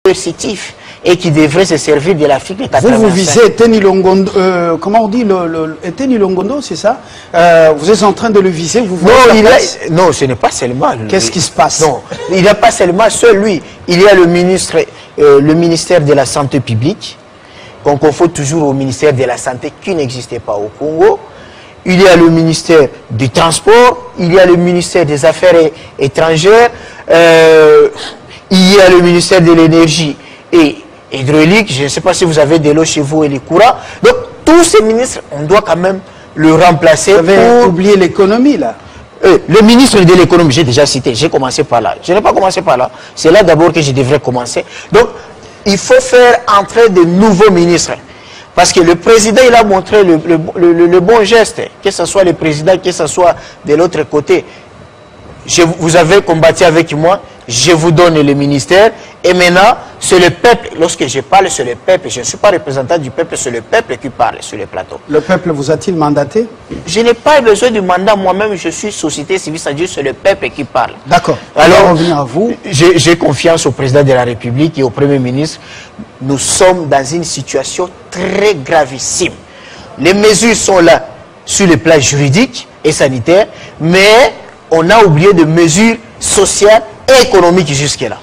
coercitif et qui devrait se servir de l'Afrique de 85. Vous visez Teni Longondo, comment on dit Teni Longondo, c'est ça? Vous êtes en train de le viser, vous voyez non, ce n'est pas seulement. Qu'est-ce qui se passe? Non, il n'y a pas seulement seul lui. Il y a le ministère de la Santé publique, qu'on confond toujours au ministère de la Santé qui n'existait pas au Congo. Il y a le ministère du Transport, il y a le ministère des Affaires étrangères, il y a le ministère de l'Énergie et hydraulique. Je ne sais pas si vous avez de l'eau chez vous et les courants. Donc, tous ces ministres, on doit quand même le remplacer. Vous avez oublié l'économie, là. Le ministre de l'économie, j'ai déjà cité, j'ai commencé par là. Je n'ai pas commencé par là. C'est là d'abord que je devrais commencer. Donc, il faut faire entrer de nouveaux ministres. Parce que le président, il a montré le bon geste, que ce soit le président, que ce soit de l'autre côté. Vous avez combattu avec moi, je vous donne le ministère, et maintenant, c'est le peuple. Lorsque je parle, c'est le peuple. Je ne suis pas représentant du peuple, c'est le peuple qui parle sur le plateau. Le peuple vous a-t-il mandaté? Je n'ai pas besoin du mandat, moi-même, je suis société civile, c'est-à-dire c'est le peuple qui parle. D'accord. Alors, revenir à vous. J'ai confiance au président de la République et au Premier ministre. Nous sommes dans une situation très gravissime. Les mesures sont là sur le plan juridique et sanitaire, mais on a oublié de mesures sociales et économiques jusque-là.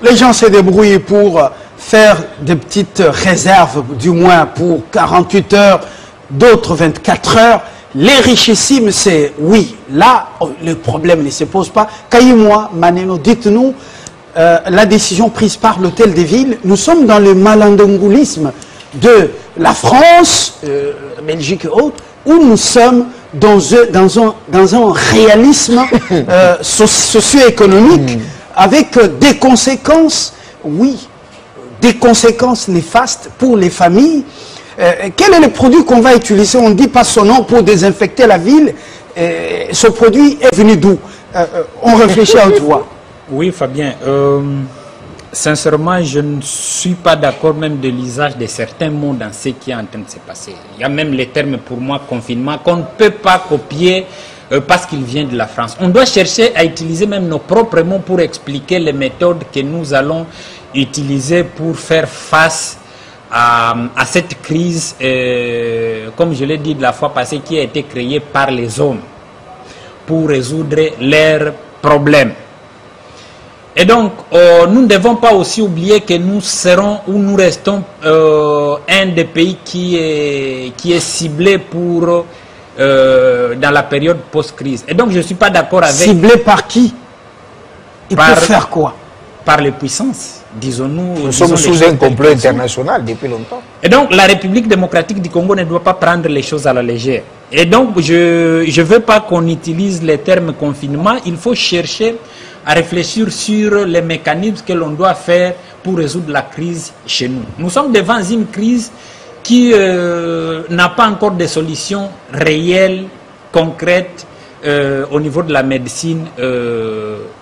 Les gens se débrouillent pour faire des petites réserves, du moins pour 48 heures, d'autres 24 heures. Les richissimes, c'est oui. Là, le problème ne se pose pas. Kaïmoua, Maneno, dites-nous, la décision prise par l'Hôtel des Villes, nous sommes dans le malandongoulisme de la France, Belgique et autres, où nous sommes dans un réalisme socio-économique avec des conséquences, oui, des conséquences néfastes pour les familles. Quel est le produit qu'on va utiliser? On ne dit pas son nom pour désinfecter la ville. Ce produit est venu d'où? On réfléchit à haute voix. Oui, Fabien. Sincèrement, je ne suis pas d'accord même de l'usage de certains mots dans ce qui est en train de se passer. Il y a même les termes pour moi confinement qu'on ne peut pas copier parce qu'il vient de la France. On doit chercher à utiliser même nos propres mots pour expliquer les méthodes que nous allons utiliser pour faire face à cette crise, comme je l'ai dit de la fois passée, qui a été créée par les hommes pour résoudre leurs problèmes. Et donc, nous ne devons pas aussi oublier que nous serons ou nous restons un des pays qui est ciblé pour dans la période post-crise. Et donc, je ne suis pas d'accord avec... Ciblé par qui? Et pour faire quoi? Par les puissances, disons-nous. Nous sommes sous un complot international depuis longtemps. Et donc, la République démocratique du Congo ne doit pas prendre les choses à la légère. Et donc, je ne veux pas qu'on utilise les termes confinement. Il faut chercher à réfléchir sur les mécanismes que l'on doit faire pour résoudre la crise chez nous. Nous sommes devant une crise qui n'a pas encore de solution réelle, concrète, au niveau de la médecine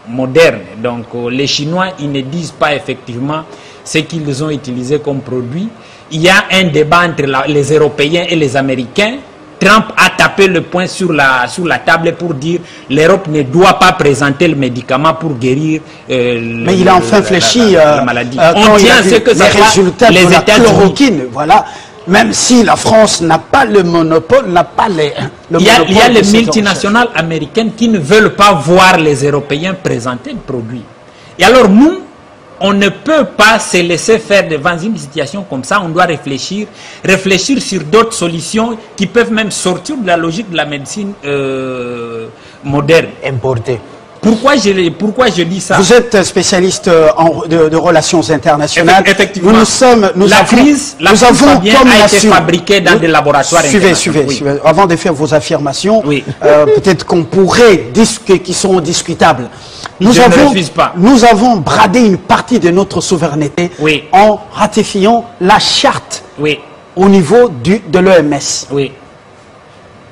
moderne. Donc les Chinois, ils ne disent pas effectivement ce qu'ils ont utilisé comme produit. Il y a un débat entre les Européens et les Américains. Trump a tapé le poing sur la table pour dire l'Europe ne doit pas présenter le médicament pour guérir mais il a enfin fléchi la maladie. On tient à ce que les résultats de la chloroquine, voilà. Même si la France n'a pas le monopole, n'a pas il y a les multinationales américaines qui ne veulent pas voir les Européens présenter le produit. Et alors nous, on ne peut pas se laisser faire devant une situation comme ça. On doit réfléchir sur d'autres solutions qui peuvent même sortir de la logique de la médecine moderne. Importée. Pourquoi je dis ça? Vous êtes spécialiste de relations internationales. Effectivement. La crise a été fabriquée dans des laboratoires internationaux. Suivez. Avant de faire vos affirmations, peut-être qu'on pourrait qui sont discutables. Nous avons bradé une partie de notre souveraineté en ratifiant la charte au niveau de l'OMS. Oui.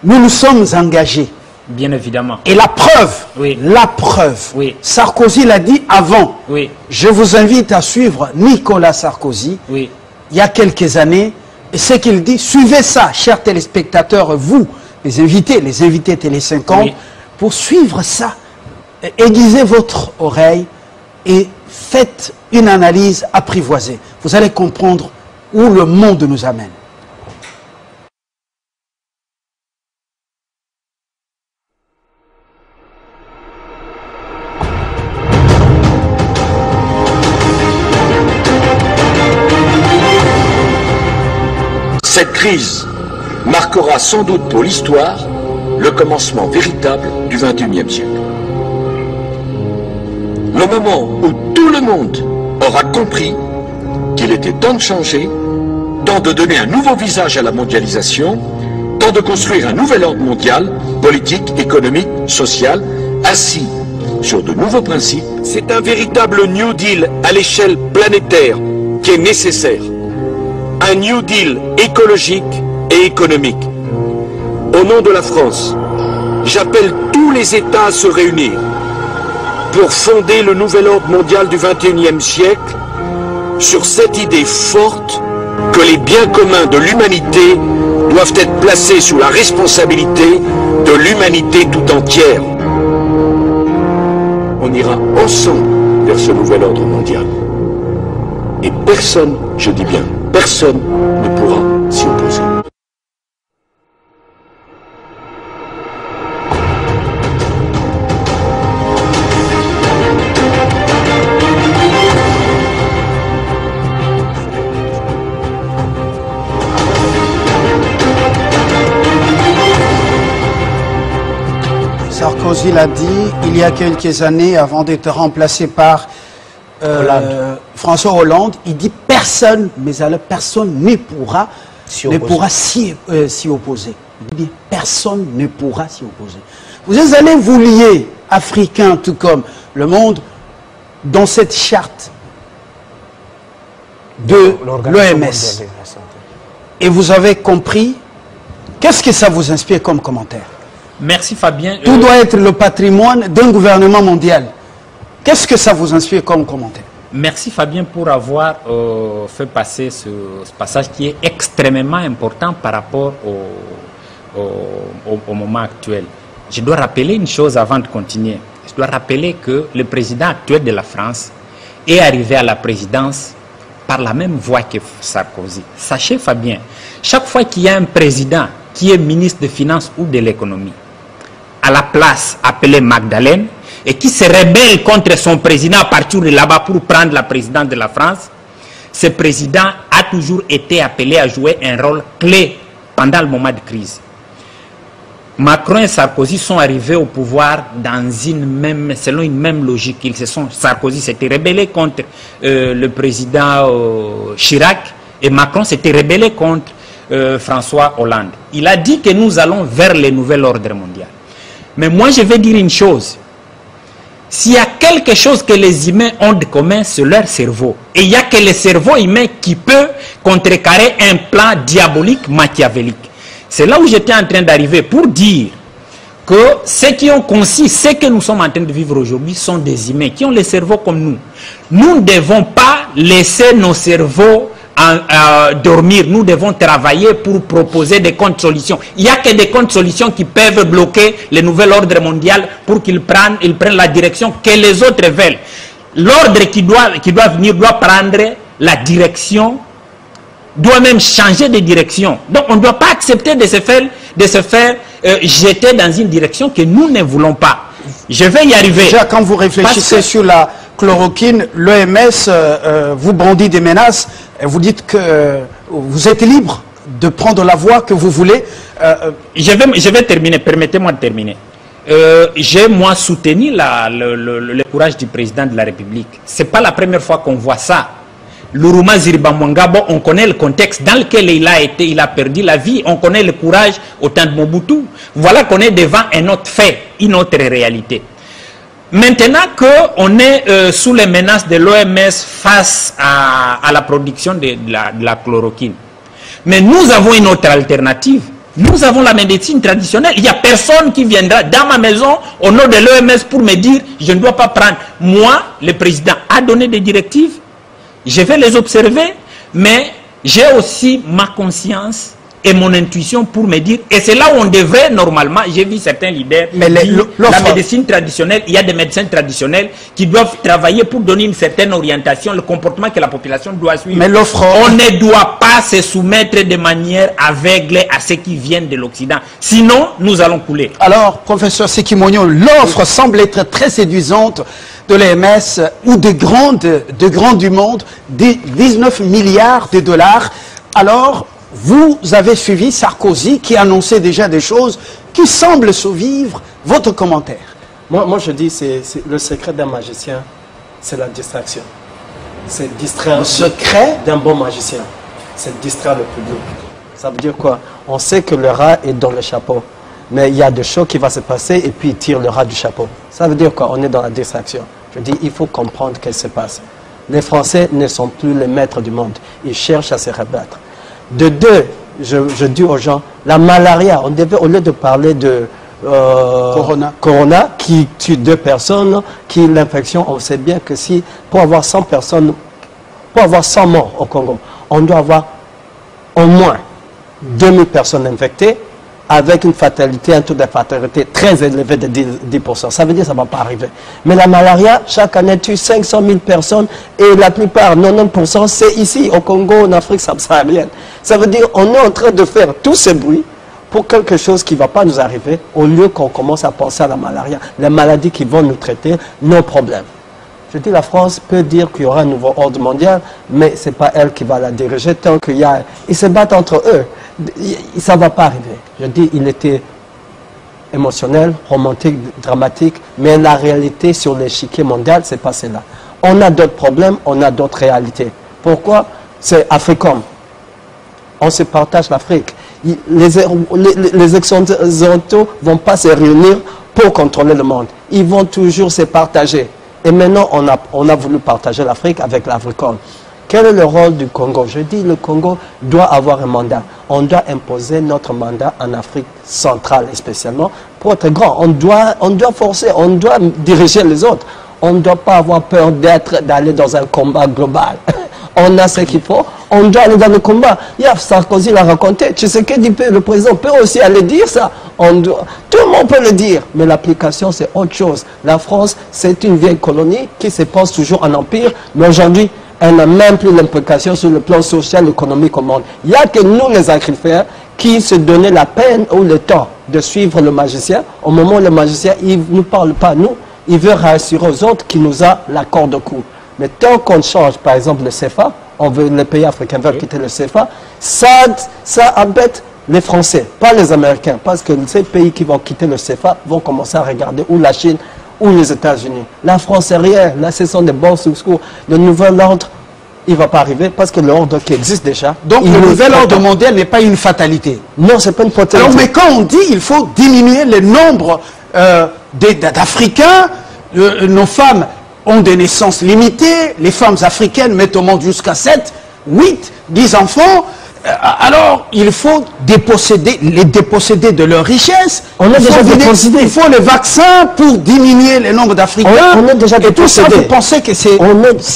Nous nous sommes engagés. Bien évidemment. Et la preuve, Sarkozy l'a dit avant. Je vous invite à suivre Nicolas Sarkozy, il y a quelques années, et ce qu'il dit, suivez ça, chers téléspectateurs, vous, les invités Télé 50, pour suivre ça, aiguisez votre oreille et faites une analyse apprivoisée. Vous allez comprendre où le monde nous amène. Cette crise marquera sans doute pour l'histoire le commencement véritable du XXIe siècle. Le moment où tout le monde aura compris qu'il était temps de changer, temps de donner un nouveau visage à la mondialisation, temps de construire un nouvel ordre mondial, politique, économique, social, assis sur de nouveaux principes. C'est un véritable New Deal à l'échelle planétaire qui est nécessaire. Un New Deal écologique et économique. Au nom de la France, j'appelle tous les États à se réunir pour fonder le nouvel ordre mondial du XXIe siècle sur cette idée forte que les biens communs de l'humanité doivent être placés sous la responsabilité de l'humanité tout entière. On ira ensemble vers ce nouvel ordre mondial. Et personne, je dis bien, personne ne pourra s'y opposer. Sarkozy l'a dit il y a quelques années avant d'être remplacé par François Hollande. Il dit personne, mais alors personne ne pourra s'y opposer. Il dit personne ne pourra s'y opposer. Vous allez vous lier, Africains tout comme le monde, dans cette charte de l'OMS. Et vous avez compris, qu'est-ce que ça vous inspire comme commentaire? Merci Fabien. Tout doit être le patrimoine d'un gouvernement mondial. Qu'est-ce que ça vous inspire comme commentaire? Merci Fabien pour avoir fait passer ce passage qui est extrêmement important par rapport au moment actuel. Je dois rappeler une chose avant de continuer. Je dois rappeler que le président actuel de la France est arrivé à la présidence par la même voie que Sarkozy. Sachez Fabien, chaque fois qu'il y a un président qui est ministre des Finances ou de l'économie, à la place appelée Magdalène, et qui se rebelle contre son président à partir de là-bas pour prendre la présidence de la France, ce président a toujours été appelé à jouer un rôle clé pendant le moment de crise. Macron et Sarkozy sont arrivés au pouvoir selon une même logique. Sarkozy s'était rebellé contre le président Chirac et Macron s'était rebellé contre François Hollande. Il a dit que nous allons vers le nouvel ordre mondial. Mais moi, je vais dire une chose. S'il y a quelque chose que les humains ont de commun, c'est leur cerveau. Et il n'y a que le cerveau humain qui peut contrecarrer un plan diabolique, machiavélique. C'est là où j'étais en train d'arriver pour dire que ceux qui ont conçu ce que nous sommes en train de vivre aujourd'hui sont des humains qui ont le cerveau comme nous. Nous ne devons pas laisser nos cerveaux dormir. Nous devons travailler pour proposer des contre-solutions. Il n'y a que des contre-solutions qui peuvent bloquer le nouvel ordre mondial pour qu'ils prennent la direction que les autres veulent. L'ordre qui doit venir doit prendre la direction, doit même changer de direction. Donc on ne doit pas accepter de se faire jeter dans une direction que nous ne voulons pas. Je vais y arriver. Déjà, quand vous réfléchissez sur la chloroquine, l'OMS vous brandit des menaces et vous dites que vous êtes libre de prendre la voie que vous voulez. Je vais terminer, permettez-moi de terminer. J'ai moi soutenu le courage du président de la République. Ce n'est pas la première fois qu'on voit ça. Luruma Ziriba Mwangabo, on connaît le contexte dans lequel il a perdu la vie. On connaît le courage au temps de Mobutu. Voilà qu'on est devant un autre fait, une autre réalité. Maintenant qu'on est sous les menaces de l'OMS face à la production de la chloroquine. Mais nous avons une autre alternative. Nous avons la médecine traditionnelle. Il n'y a personne qui viendra dans ma maison au nom de l'OMS pour me dire je ne dois pas prendre. Moi, le président a donné des directives. Je vais les observer, mais j'ai aussi ma conscience et mon intuition pour me dire, et c'est là où on devrait normalement, j'ai vu certains leaders dire, la médecine traditionnelle, il y a des médecins traditionnels qui doivent travailler pour donner une certaine orientation, le comportement que la population doit suivre. Mais l'offre... On ne doit pas se soumettre de manière aveugle à ce qui vient de l'Occident. Sinon, nous allons couler. Alors, professeur Sekimogno, l'offre semble être très séduisante de l'EMS ou de grands du monde, 19 milliards de dollars. Alors, vous avez suivi Sarkozy qui annonçait déjà des choses qui semblent survivre. Votre commentaire? Moi je dis, c'est le secret d'un magicien, c'est la distraction. C'est distraire. Le secret d'un bon magicien, c'est distraire le public. Ça veut dire quoi? On sait que le rat est dans le chapeau, mais il y a des choses qui vont se passer et puis il tire le rat du chapeau. Ça veut dire quoi? On est dans la distraction. Je dis, il faut comprendre ce qui se passe. Les Français ne sont plus les maîtres du monde. Ils cherchent à se rebattre. De deux, je dis aux gens, la malaria, on devait, au lieu de parler de Corona qui tue 2 personnes, qui l'infection, on sait bien que si, pour avoir 100 personnes, pour avoir 100 morts au Congo, on doit avoir au moins 2000 personnes infectées, avec une fatalité, un taux de fatalité très élevé de 10%. Ça veut dire que ça ne va pas arriver. Mais la malaria, chaque année, tue 500 000 personnes et la plupart, 90%, c'est ici, au Congo, en Afrique subsaharienne. Ça veut dire qu'on est en train de faire tout ce bruit pour quelque chose qui ne va pas nous arriver, au lieu qu'on commence à penser à la malaria, les maladies qui vont nous traiter, nos problèmes. Je dis, la France peut dire qu'il y aura un nouveau ordre mondial, mais ce n'est pas elle qui va la diriger tant qu'il y a... Ils se battent entre eux. Ça ne va pas arriver. Je dis, il était émotionnel, romantique, dramatique, mais la réalité sur l'échiquier mondial, c'est pas cela. On a d'autres problèmes, on a d'autres réalités. Pourquoi? C'est Africom. On se partage l'Afrique. Les Occidentaux ne vont pas se réunir pour contrôler le monde. Ils vont toujours se partager. Et maintenant, on a voulu partager l'Afrique avec l'Africom. Quel est le rôle du Congo? Je dis, le Congo doit avoir un mandat. On doit imposer notre mandat en Afrique centrale, spécialement, pour être grand. On doit forcer, on doit diriger les autres. On ne doit pas avoir peur d'aller dans un combat global. On a ce qu'il faut, on doit aller dans le combat. Sarkozy l'a raconté. Tu sais que le président peut aussi aller dire ça. Tout le monde peut le dire, mais l'application, c'est autre chose. La France, c'est une vieille colonie qui se pense toujours en empire, mais aujourd'hui, elle n'a même plus l'implication sur le plan social et économique au monde. Il n'y a que nous, les agriculteurs, qui se donnaient la peine ou le temps de suivre le magicien. Au moment où le magicien, il ne nous parle pas à nous, il veut rassurer aux autres qu'il nous a la corde au cou. Mais tant qu'on change, par exemple, le CFA, les pays africains veulent quitter le CFA, ça embête les Français, pas les Américains, parce que ces pays qui vont quitter le CFA vont commencer à regarder ou la Chine ou les États-Unis. La France, c'est rien. Là, ce sont des bons discours. Le nouvel ordre, il ne va pas arriver parce que l'ordre qui existe déjà... Donc, le nouvel ordre mondial n'est pas une fatalité. Non, ce n'est pas une fatalité. Alors, mais quand on dit qu'il faut diminuer le nombre d'Africains, nos femmes ont des naissances limitées, les femmes africaines mettent au monde jusqu'à 7, 8, 10 enfants, alors il faut les déposséder de leur richesse. On a déjà dépossédé. Il faut les vaccins pour diminuer le nombre d'Africains. On a déjà dépossédé. Et tout ça, vous pensez que c'est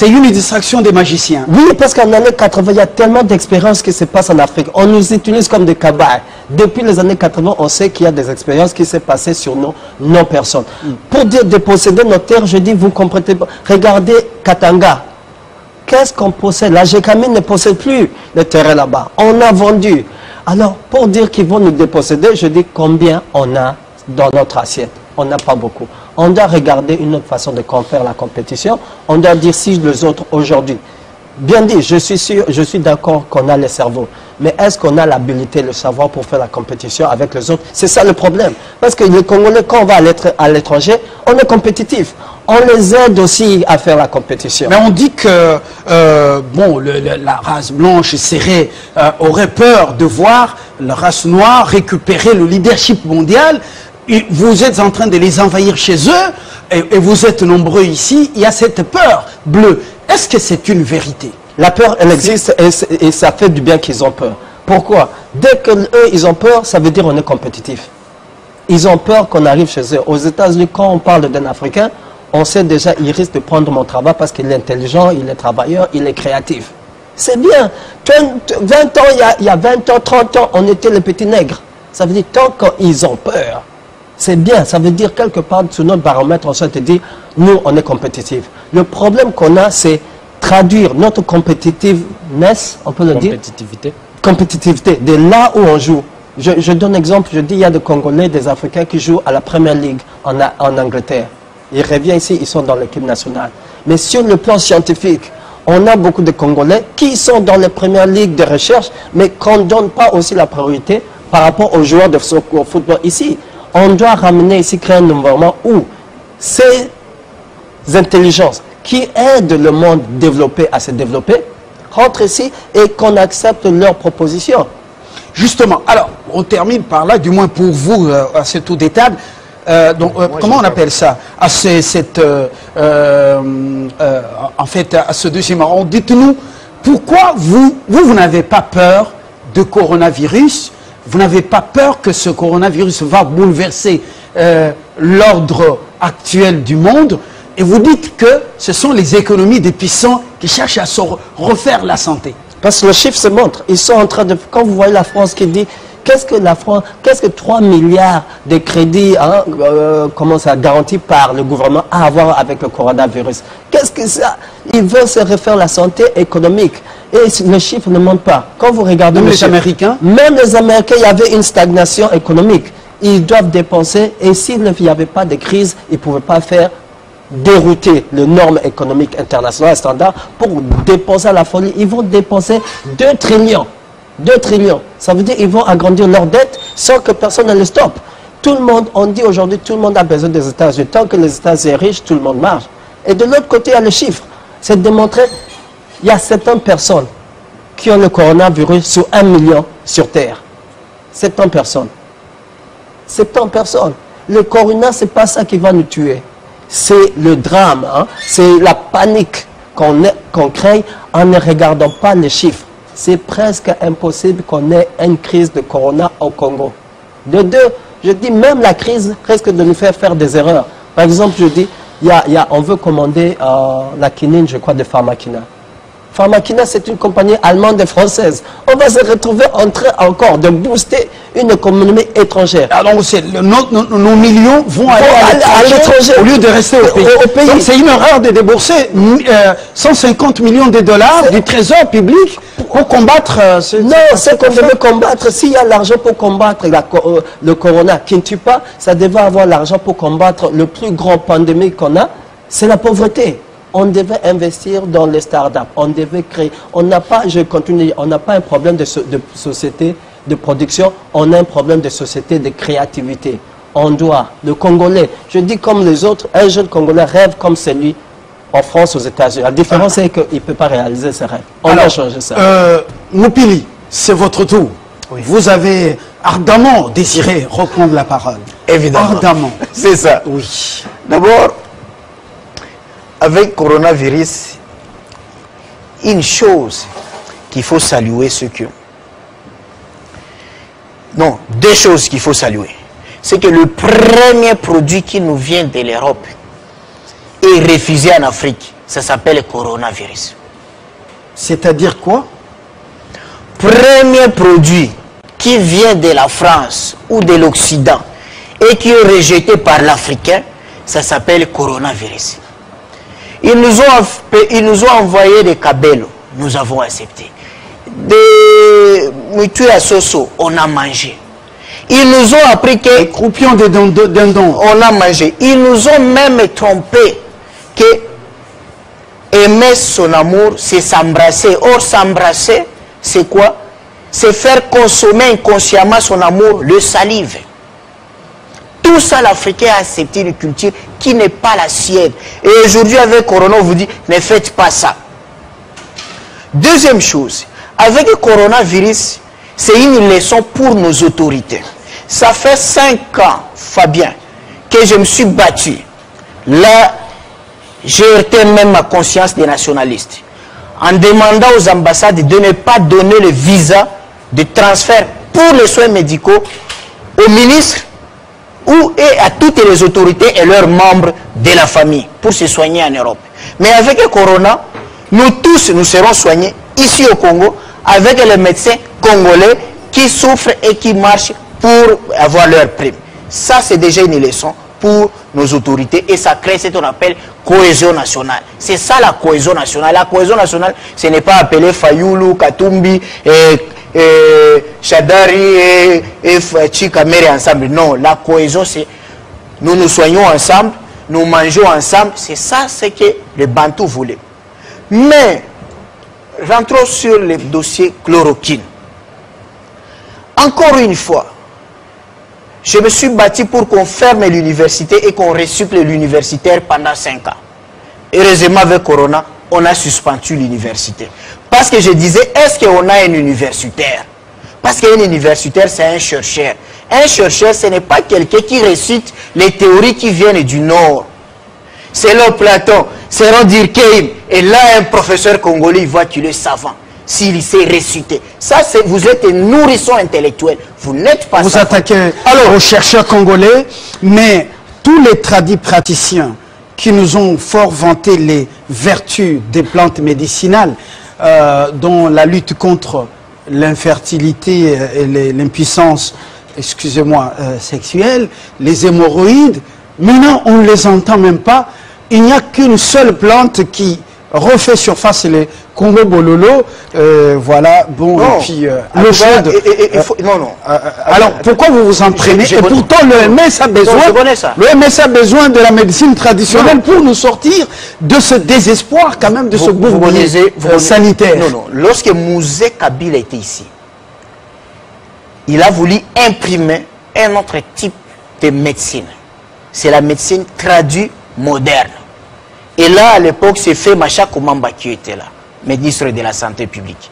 une distraction des magiciens? Oui, parce qu'en années 80, il y a tellement d'expériences qui se passent en Afrique. On nous utilise comme des cabarets. Depuis les années 80, on sait qu'il y a des expériences qui s'est passées sur nos personnes. Pour dire déposséder nos terres, je dis, vous comprenez pas. Regardez Katanga. Qu'est-ce qu'on possède? La Gécamine ne possède plus le terrain là-bas. On a vendu. Alors, pour dire qu'ils vont nous déposséder, je dis combien on a dans notre assiette. On n'a pas beaucoup. On doit regarder une autre façon de faire la compétition. On doit dire si les autres aujourd'hui. Bien dit, je suis sûr, je suis d'accord qu'on a le cerveau. Mais est-ce qu'on a l'habilité, le savoir pour faire la compétition avec les autres? C'est ça le problème. Parce que les Congolais, quand on va à l'étranger, on est compétitif. On les aide aussi à faire la compétition. Mais on dit que la race blanche aurait peur de voir la race noire récupérer le leadership mondial. Vous êtes en train de les envahir chez eux et vous êtes nombreux ici. Il y a cette peur bleue. Est-ce que c'est une vérité? La peur, elle existe et ça fait du bien qu'ils ont peur. Pourquoi? Dès qu'eux, ils ont peur, ça veut dire qu'on est compétitif. Ils ont peur qu'on arrive chez eux. Aux États-Unis, quand on parle d'un Africain, on sait déjà qu'il risque de prendre mon travail parce qu'il est intelligent, il est travailleur, il est créatif. C'est bien. 20 ans, il y a 20 ans, 30 ans, on était les petits nègres. Ça veut dire tant qu'ils ont peur, c'est bien. Ça veut dire quelque part, sur notre baromètre, on se dit, nous, on est compétitifs. Le problème qu'on a, c'est traduire notre competitiveness, on peut le dire. Compétitivité, de là où on joue. Je donne un exemple, je dis, il y a des Congolais, des Africains qui jouent à la Première Ligue en Angleterre. Ils reviennent ici, ils sont dans l'équipe nationale. Mais sur le plan scientifique, on a beaucoup de Congolais qui sont dans les premières ligues de recherche, mais qu'on ne donne pas aussi la priorité par rapport aux joueurs de football ici. On doit ramener ici, créer un environnement où ces intelligences qui aident le monde développé à se développer rentrent ici et qu'on accepte leurs propositions. Justement, alors, on termine par là, du moins pour vous, à ce tour des tables. Comment on appelle ça? En fait, à ce deuxième rang, dites-nous, pourquoi vous n'avez pas peur de coronavirus? Vous n'avez pas peur que ce coronavirus va bouleverser l'ordre actuel du monde? Et vous dites que ce sont les économies des puissants qui cherchent à se refaire la santé. Parce que le chiffre se montre. Ils sont en train de... Quand vous voyez la France qui dit... Qu'est-ce que 3 milliards de crédits commencent à garantir par le gouvernement à avoir avec le coronavirus? Qu'est-ce que ça? Ils veulent se refaire la santé économique. Et le chiffre ne monte pas. Quand vous regardez même les Américains? Même les Américains, il y avait une stagnation économique. Ils doivent dépenser. Et s'il n'y avait pas de crise, ils ne pouvaient pas faire dérouter les normes économiques internationales standards pour dépenser à la folie. Ils vont dépenser 2 trillions. 2 trillions. Ça veut dire qu'ils vont agrandir leur dette sans que personne ne les stoppe. Tout le monde, on dit aujourd'hui, tout le monde a besoin des États-Unis. Tant que les États-Unis sont riches, tout le monde marche. Et de l'autre côté, il y a le chiffre. C'est de démontrer qu'il y a certaines personnes qui ont le coronavirus sur 1 million sur Terre. 70 personnes. 70 personnes. Le corona, ce n'est pas ça qui va nous tuer. C'est le drame. Hein? C'est la panique qu'on crée en ne regardant pas les chiffres. C'est presque impossible qu'on ait une crise de corona au Congo. De deux, je dis même la crise risque de nous faire des erreurs. Par exemple, je dis, on veut commander la quinine, je crois, de Pharmakina. Pharmakina, c'est une compagnie allemande et française. On va se retrouver en train encore de booster une économie étrangère. Alors, nos millions vont aller à l'étranger au lieu de rester au pays. Donc, c'est une erreur de débourser 150 millions de dollars du trésor public pour combattre... non, c'est qu'on devait combattre. S'il y a l'argent pour combattre le corona qui ne tue pas, ça devait avoir l'argent pour combattre le plus grand pandémie qu'on a, c'est la pauvreté. On devait investir dans les startups, on devait créer, on n'a pas, je continue, on n'a pas un problème de société de production, on a un problème de société de créativité. On doit, le Congolais, je dis comme les autres, un jeune Congolais rêve comme celui en France, aux États-Unis. La différence c'est qu'il ne peut pas réaliser ses rêves. On a changé ça. Moupili, c'est votre tour. Oui. Vous avez ardemment désiré reprendre la parole. Évidemment. Ardemment. C'est ça. Oui. D'abord, avec coronavirus, une chose qu'il faut saluer, ceux qui ont. Non, 2 choses qu'il faut saluer. C'est que le premier produit qui nous vient de l'Europe est refusé en Afrique. Ça s'appelle le coronavirus. C'est-à-dire quoi? Premier produit qui vient de la France ou de l'Occident et qui est rejeté par l'Africain, ça s'appelle le coronavirus. Ils nous ont envoyé des cabellos, nous avons accepté. Des mutues à Soso, on a mangé. Ils nous ont appris que... Les croupions de dindon. On a mangé. Ils nous ont même trompé que aimer son amour, c'est s'embrasser. Or, s'embrasser, c'est quoi? C'est faire consommer inconsciemment son amour, le salive. Tout ça, l'Africain a accepté une culture qui n'est pas la sienne. Et aujourd'hui, avec Corona, on vous dit, ne faites pas ça. Deuxième chose, avec le coronavirus, c'est une leçon pour nos autorités. Ça fait 5 ans, Fabien, que je me suis battu. Là, j'ai heurté même ma conscience des nationalistes. En demandant aux ambassades de ne pas donner le visa de transfert pour les soins médicaux aux ministres et à toutes les autorités et leurs membres de la famille pour se soigner en Europe. Mais avec le corona, nous tous, nous serons soignés ici au Congo avec les médecins congolais qui souffrent et qui marchent pour avoir leur prime. Ça, c'est déjà une leçon pour nos autorités et ça crée ce qu'on appelle cohésion nationale. C'est ça la cohésion nationale. La cohésion nationale, ce n'est pas appeler Fayoulou, Katumbi, Chadari et Chikamere ensemble. Non, la cohésion, c'est nous nous soignons ensemble, nous mangeons ensemble. C'est ça ce que les Bantous voulaient. Mais, rentrons sur le dossier chloroquine. Encore une fois, je me suis battu pour qu'on ferme l'université et qu'on recycle l'universitaire pendant 5 ans. Heureusement, avec Corona, on a suspendu l'université. Parce que je disais, est-ce qu'on a un universitaire? Parce qu'un universitaire, c'est un chercheur. Un chercheur, ce n'est pas quelqu'un qui récite les théories qui viennent du Nord. C'est là Platon, c'est là Durkheim. Et là, un professeur congolais, il voit qu'il est savant. S'il sait réciter. Ça, vous êtes un nourrisson intellectuel. Vous n'êtes pas... Vous attaquez aux chercheurs congolais, mais tous les tradis praticiens qui nous ont fort vanté les vertus des plantes médicinales, dont la lutte contre l'infertilité et l'impuissance, excusez-moi, sexuelle, les hémorroïdes, maintenant on ne les entend même pas. Il n'y a qu'une seule plante qui refait surface les Congo Bololo, voilà, bon, non. et puis l'eau chaude. Non, non. Alors, pourquoi vous vous entraînez? Et pourtant, l'OMS a besoin, l'OMS a besoin de la médecine traditionnelle pour nous sortir de ce désespoir, quand même, de ce bourbier sanitaire. Non, non. Lorsque Mouzé Kabila était ici, il a voulu imprimer un autre type de médecine. C'est la médecine traduite moderne. Et là, à l'époque, c'est fait Macha Komamba qui était là, ministre de la Santé publique.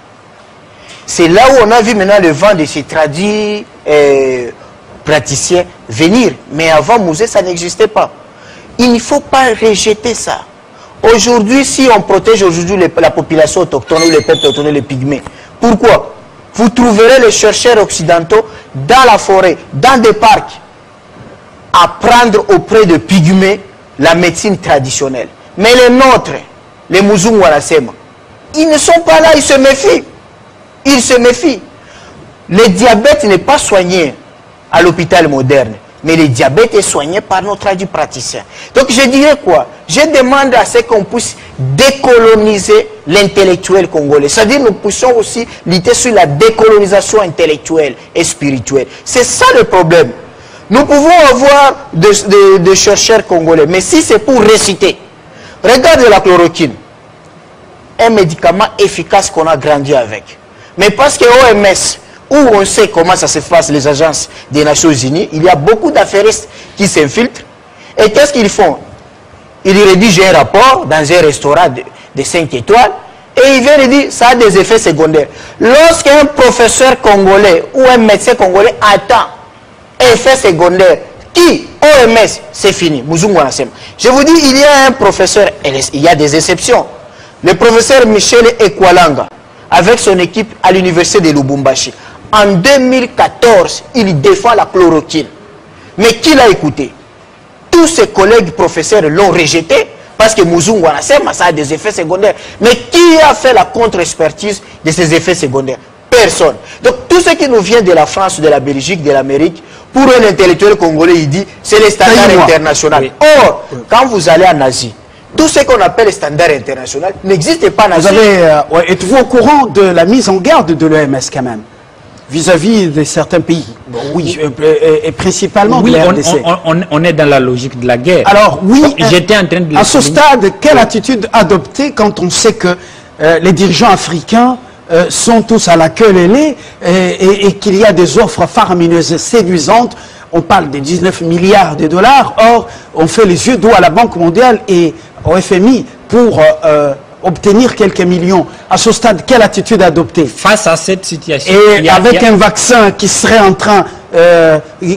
C'est là où on a vu maintenant le vent de ces traduits praticiens venir. Mais avant Mouzé, ça n'existait pas. Il ne faut pas rejeter ça. Aujourd'hui, si on protège aujourd'hui la population autochtone ou les peuples autochtones, les pygmées, pourquoi? Vous trouverez les chercheurs occidentaux dans la forêt, dans des parcs, à prendre auprès de pygmées la médecine traditionnelle. Mais les nôtres, les Mouzungu Wanasema, ils ne sont pas là, ils se méfient. Ils se méfient. Le diabète n'est pas soigné à l'hôpital moderne, mais le diabète est soigné par nos tradipraticiens. Donc je dirais quoi? Je demande à ce qu'on puisse décoloniser l'intellectuel congolais. C'est-à-dire nous puissions aussi lutter sur la décolonisation intellectuelle et spirituelle. C'est ça le problème. Nous pouvons avoir des chercheurs congolais, mais si c'est pour réciter, regarde la chloroquine, un médicament efficace qu'on a grandi avec. Mais parce que OMS, où on sait comment ça se passe, les agences des Nations Unies, il y a beaucoup d'affairistes qui s'infiltrent. Et qu'est-ce qu'ils font? Ils rédigent un rapport dans un restaurant de 5 étoiles et ils viennent dire ça a des effets secondaires. Lorsqu'un professeur congolais ou un médecin congolais attend effets secondaires, qui OMS, c'est fini. Je vous dis, il y a un professeur, il y a des exceptions. Le professeur Michel Ekwalanga, avec son équipe à l'université de Lubumbashi, en 2014, il défend la chloroquine. Mais qui l'a écouté? Tous ses collègues professeurs l'ont rejeté parce que Muzungu Wanasema, ça a des effets secondaires. Mais qui a fait la contre-expertise de ces effets secondaires? Personne. Donc tout ce qui nous vient de la France, de la Belgique, de l'Amérique, pour un intellectuel congolais, il dit c'est les standards internationaux. Oui. Or, quand vous allez en Asie, tout ce qu'on appelle les standards internationaux n'existe pas en Asie. Êtes-vous au courant de la mise en garde de l'OMS quand même vis-à-vis de certains pays? Bon, oui, et principalement oui, de la RDC. On est dans la logique de la guerre. Alors oui, j'étais en train de à ce stade, quelle attitude adopter quand on sait que les dirigeants africains sont tous à la queue lélée et qu'il y a des offres faramineuses, séduisantes? On parle de 19 milliards de dollars, or on fait les yeux doux à la Banque mondiale et au FMI pour obtenir quelques millions. À ce stade, quelle attitude adopter face à cette situation? Et avec un vaccin qui serait en train,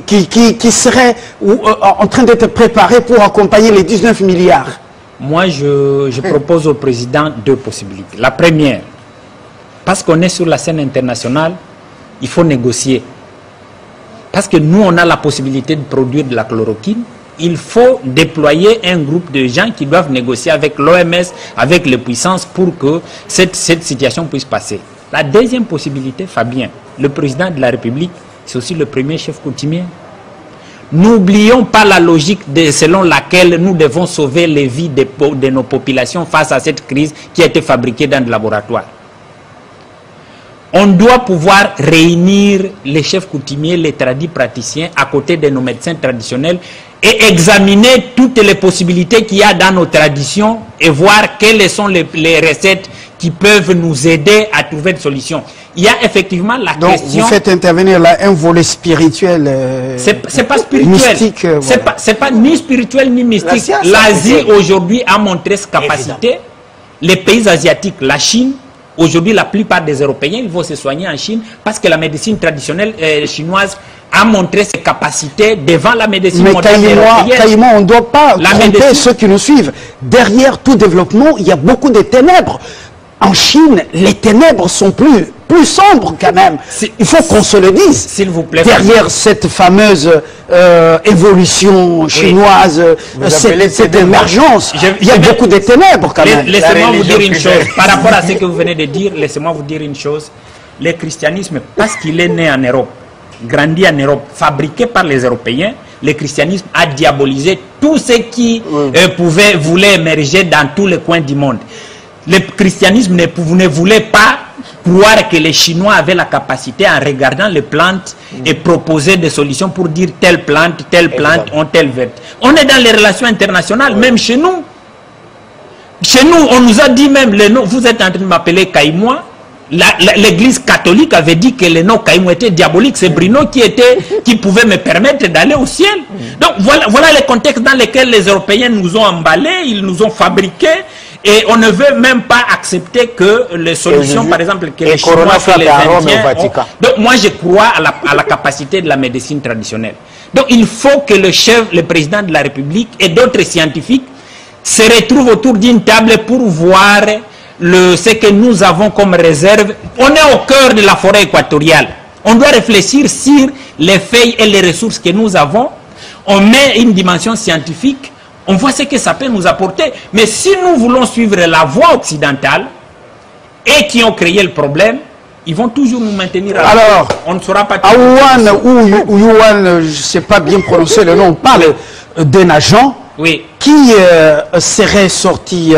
qui serait en train d'être préparé pour accompagner les 19 milliards. Moi, je propose au président deux possibilités. La première, parce qu'on est sur la scène internationale, il faut négocier. Parce que nous, on a la possibilité de produire de la chloroquine il faut déployer un groupe de gens qui doivent négocier avec l'OMS, avec les puissances pour que cette situation puisse passer. La deuxième possibilité, Fabien, le président de la République, c'est aussi le premier chef coutumier. N'oublions pas la logique selon laquelle nous devons sauver les vies de nos populations face à cette crise qui a été fabriquée dans le laboratoire. On doit pouvoir réunir les chefs coutumiers, les tradis praticiens à côté de nos médecins traditionnels et examiner toutes les possibilités qu'il y a dans nos traditions et voir quelles sont les recettes qui peuvent nous aider à trouver des solutions. Il y a effectivement la Donc, question... vous faites intervenir là un volet spirituel, c'est pas spirituel, mystique. Voilà. C'est pas ni spirituel ni mystique. L'Asie aujourd'hui a montré sa capacité. Évidemment. Les pays asiatiques, la Chine, aujourd'hui la plupart des Européens, ils vont se soigner en Chine parce que la médecine traditionnelle chinoise a montré ses capacités devant la médecine moderne européenne. Caïma, on ne doit pas tromper ceux qui nous suivent. Derrière tout développement, il y a beaucoup de ténèbres. En Chine, les ténèbres sont plus sombres quand même. Il faut qu'on se le dise. S'il vous plaît. Derrière cette fameuse évolution chinoise, cette émergence, il y a beaucoup de ténèbres quand même. Laissez-moi vous dire une chose. Par rapport à ce que vous venez de dire, laissez-moi vous dire une chose. Le christianisme, parce qu'il est né en Europe, grandi en Europe, fabriqué par les Européens, le christianisme a diabolisé tout ce qui voulait émerger dans tous les coins du monde. Le christianisme ne voulait pas croire que les Chinois avaient la capacité, en regardant les plantes, et proposer des solutions pour dire telle plante ont telle vertu. On est dans les relations internationales, même chez nous. Chez nous, on nous a dit même, le nom, vous êtes en train de m'appeler Caïmois. L'église catholique avait dit que le nom Caïmois était diabolique. C'est Bruno qui pouvait me permettre d'aller au ciel. Donc voilà les contextes dans lesquels les Européens nous ont emballés, ils nous ont fabriqués. Et on ne veut même pas accepter que les solutions, par exemple, que les Chinois et les Indiens ont... Donc moi, je crois à la capacité de la médecine traditionnelle. Donc il faut que le président de la République et d'autres scientifiques se retrouvent autour d'une table pour voir ce que nous avons comme réserve. On est au cœur de la forêt équatoriale. On doit réfléchir sur les feuilles et les ressources que nous avons. On met une dimension scientifique. On voit ce que ça peut nous apporter. Mais si nous voulons suivre la voie occidentale et qui ont créé le problème, ils vont toujours nous maintenir à alors, on ne saura pas... Aouane ou Youane, je ne sais pas bien prononcer le nom, on parle d'un agent qui serait sorti...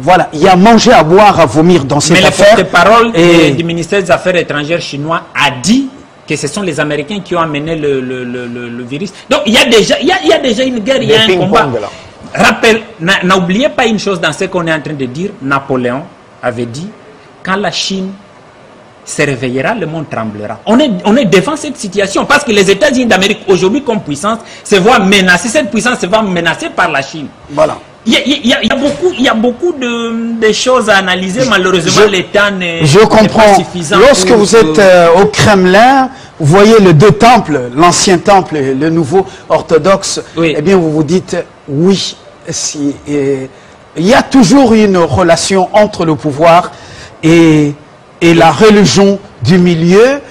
voilà, il y a manger, à boire, à vomir dans cette affaire. Mais le porte-parole du ministère des Affaires étrangères chinois a dit que ce sont les Américains qui ont amené le virus. Donc il y a déjà une guerre, il y a un combat. Rappel, n'oubliez pas une chose dans ce qu'on est en train de dire. Napoléon avait dit, quand la Chine se réveillera, le monde tremblera. On est devant cette situation parce que les États-Unis d'Amérique aujourd'hui comme puissance se voient menacés. Cette puissance se voit menacée par la Chine. Voilà. Il y a beaucoup de choses à analyser. Malheureusement, l'État n'est pas suffisant. Lorsque vous êtes au Kremlin, vous voyez les deux temples, l'ancien temple et le nouveau orthodoxe, eh bien vous vous dites, oui, il y a toujours une relation entre le pouvoir et la religion du milieu.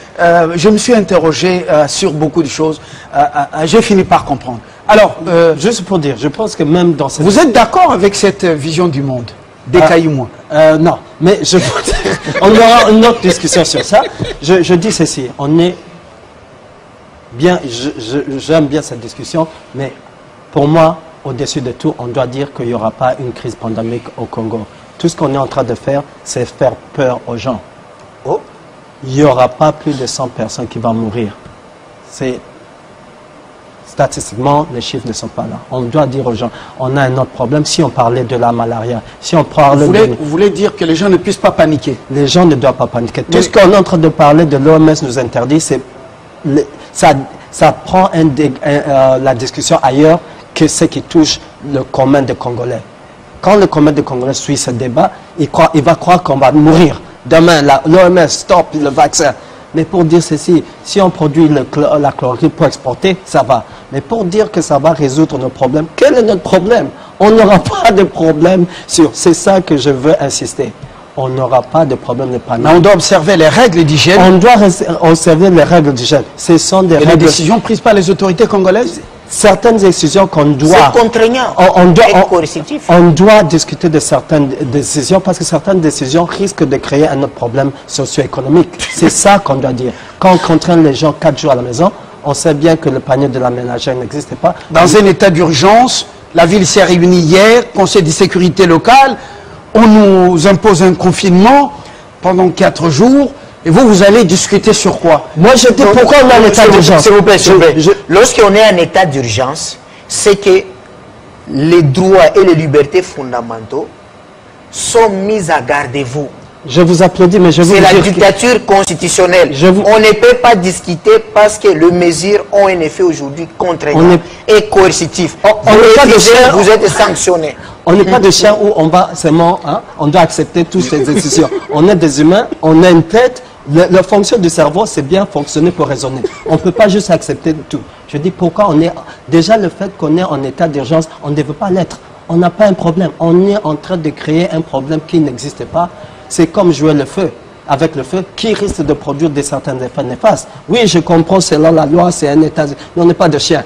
Je me suis interrogé sur beaucoup de choses. J'ai fini par comprendre. Alors, juste pour dire, je pense que même dans cette... Vous êtes d'accord avec cette vision du monde des Caïmois? Non, mais on aura une autre discussion sur ça. Je dis ceci, on est bien, j'aime bien cette discussion, mais pour moi, au-dessus de tout, on doit dire qu'il n'y aura pas une crise pandémique au Congo. Tout ce qu'on est en train de faire, c'est faire peur aux gens. Oh. Il n'y aura pas plus de 100 personnes qui vont mourir. Statistiquement, les chiffres ne sont pas là. On doit dire aux gens, on a un autre problème. Si on parlait de la malaria, si on parlait vous voulez dire que les gens ne puissent pas paniquer? Les gens ne doivent pas paniquer. Tout ce qu'on est en train de parler de l'OMS nous interdit, c'est ça prend la discussion ailleurs que ce qui touche le commun des Congolais. Quand le commun des Congolais suit ce débat, il va croire qu'on va mourir. Demain, l'OMS stoppe le vaccin. Mais pour dire ceci, si on produit la chloroquine pour exporter, ça va. Mais pour dire que ça va résoudre nos problèmes, quel est notre problème? On n'aura pas de problème sur... C'est ça que je veux insister. On n'aura pas de problème de panique. Mais on doit observer les règles d'hygiène. On doit observer les règles d'hygiène. Ce sont des règles... les décisions prises par les autorités congolaises? certaines décisions qu'on doit... C'est contraignant et coercitif. On doit discuter de certaines décisions parce que certaines décisions risquent de créer un autre problème socio-économique. C'est ça qu'on doit dire. Quand on contraint les gens 4 jours à la maison, on sait bien que le panier de la ménagère n'existe pas. Dans un état d'urgence, la ville s'est réunie hier, Conseil de sécurité locale, on nous impose un confinement pendant 4 jours, et vous allez discuter sur quoi? Moi, je dis pourquoi on est en état d'urgence. S'il vous plaît, lorsqu'on est en état d'urgence, c'est que les droits et les libertés fondamentaux sont mis à garde-vous. Je vous applaudis, mais je vous C'est dire la dictature constitutionnelle. On ne peut pas discuter parce que les mesures ont un effet aujourd'hui contraignant et coercitif. On n'est pas de chien, vous êtes sanctionné. On n'est pas de chien où on va seulement, hein, on doit accepter toutes ces décisions. On est des humains, on a une tête. La fonction du cerveau, c'est bien fonctionner pour raisonner. On ne peut pas juste accepter tout. Je dis pourquoi on est... Déjà, le fait qu'on est en état d'urgence, on ne veut pas l'être. On n'a pas un problème. On est en train de créer un problème qui n'existe pas. C'est comme jouer le feu. Avec le feu, qui risque de produire certains effets néfastes. Oui, je comprends, selon la loi, c'est un état... Mais on n'est pas de chien.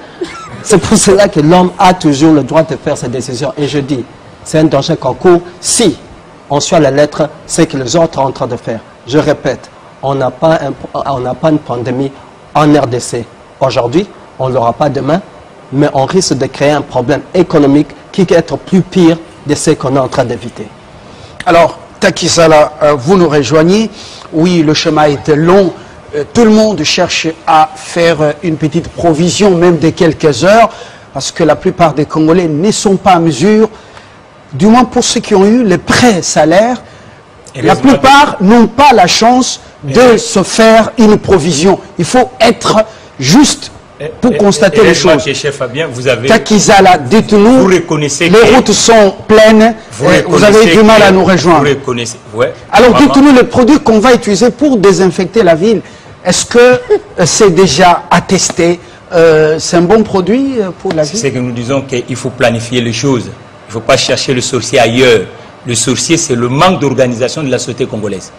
C'est pour cela que l'homme a toujours le droit de faire ses décisions. Et je dis, c'est un danger qu'on court si on suit la lettre ce que les autres sont en train de faire. Je répète, on n'a pas une pandémie en RDC aujourd'hui, on ne l'aura pas demain, mais on risque de créer un problème économique qui va être plus pire de ce qu'on est en train d'éviter. Alors, Taki Sala, vous nous rejoignez. Oui, le chemin était long. Tout le monde cherche à faire une petite provision, même de quelques heures, parce que la plupart des Congolais ne sont pas à mesure, du moins pour ceux qui ont eu les prêts salaires, la plupart n'ont pas la chance de se faire une provision. Il faut être juste pour constater les choses. Chef Fabien, vous avez... Takizala, dites-nous, vous reconnaissez les routes sont pleines, vous avez du mal à nous rejoindre. Vous reconnaissez, ouais. Alors dites-nous les produits qu'on va utiliser pour désinfecter la ville. Est-ce que c'est déjà attesté? C'est un bon produit pour la ville? C'est que nous disons qu'il faut planifier les choses. Il ne faut pas chercher le sorcier ailleurs. Le sorcier, c'est le manque d'organisation de la société congolaise.